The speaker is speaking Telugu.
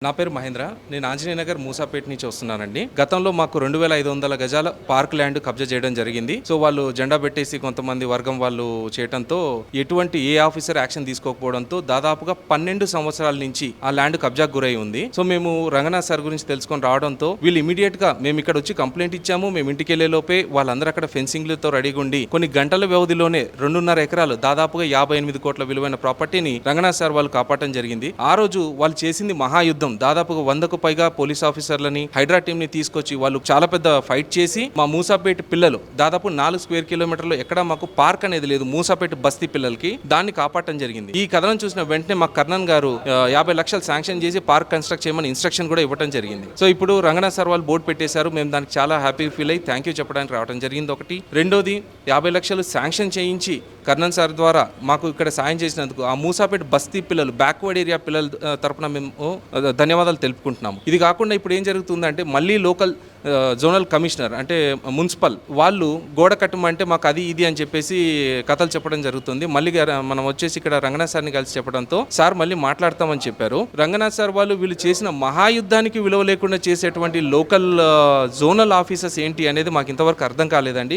నా పేరు మహేంద్ర. నేను ఆంజనేయ నగర్ మూసాపేట నుంచి వస్తున్నానండి. గతంలో మాకు 2500 గజాల పార్క్ ల్యాండ్ కబ్జా చేయడం జరిగింది. సో వాళ్ళు జెండా పెట్టేసి కొంతమంది వర్గం వాళ్ళు చేయడంతో ఎటువంటి ఏ ఆఫీసర్ యాక్షన్ తీసుకోకపోవడంతో దాదాపుగా 12 సంవత్సరాల నుంచి ఆ ల్యాండ్ కబ్జాకు గురై ఉంది. సో మేము రంగనాథ్ సార్ గురించి తెలుసుకొని రావడంతో వీళ్ళు ఇమీడియట్ గా మేము ఇక్కడ వచ్చి కంప్లైంట్ ఇచ్చాము. మేము ఇంటికి వెళ్లే లోపే వాళ్ళందరూ అక్కడ ఫెన్సింగ్లతో రెడీగా ఉండి కొన్ని గంటల వ్యవధిలోనే 2.5 ఎకరాలు దాదాపుగా 58 కోట్ల విలువైన ప్రాపర్టీని రంగనాథ్ సార్ వాళ్ళు కాపాడటం జరిగింది. ఆ రోజు వాళ్ళు చేసింది మహాయుద్ధం. దాదాపుగా 100కు పైగా పోలీస్ ఆఫీసర్లని హైడ్రా టీమ్ ని తీసుకొచ్చి వాళ్ళు చాలా పెద్ద ఫైట్ చేసి మా మూసాపేట పిల్లలు దాదాపు 4 స్క్వేర్ కిలోమీటర్లు ఎక్కడ మాకు పార్క్ అనేది లేదు మూసాపేట బస్తీ పిల్లలకి, దాన్ని కాపాడటం జరిగింది. ఈ కథనం చూసిన వెంటనే మా కర్ణన్ గారు 50 లక్షలు శాంక్షన్ చేసి పార్క్ కన్స్ట్రక్ట్ చేయమని ఇన్స్ట్రక్షన్ కూడా ఇవ్వడం జరిగింది. సో ఇప్పుడు రంగనాథ్ సార్ వాళ్ళు బోర్డు పెట్టేశారు. మేము దానికి చాలా హ్యాపీ ఫీల్ అయ్యి థ్యాంక్ యూ చెప్పడానికి రావడం జరిగింది. ఒకటి. రెండోది 50 లక్షలు శాంక్షన్ చేయించి కర్ణన్ సార్ ద్వారా మాకు ఇక్కడ సాయం చేసినందుకు ఆ మూసాపేట బస్తీ పిల్లలు బ్యాక్వర్డ్ ఏరియా పిల్లల తరపున మేము ధన్యవాదాలు తెలుపుకుంటున్నాము. ఇది కాకుండా ఇప్పుడు ఏం జరుగుతుందంటే మళ్ళీ లోకల్ జోనల్ కమిషనర్ అంటే మున్సిపల్ వాళ్ళు గోడ కట్టమంటే మాకు అది ఇది అని చెప్పేసి కథలు చెప్పడం జరుగుతుంది. మళ్ళీ మనం వచ్చేసి ఇక్కడ రంగనాథ్ సార్ని కలిసి చెప్పడంతో సార్ మళ్ళీ మాట్లాడతామని చెప్పారు. రంగనాథ్ సార్ వాళ్ళు వీళ్ళు చేసిన మహాయుద్ధానికి విలువ లేకుండా చేసేటువంటి లోకల్ జోనల్ ఆఫీసర్స్ ఏంటి అనేది మాకు ఇంతవరకు అర్థం కాలేదండి.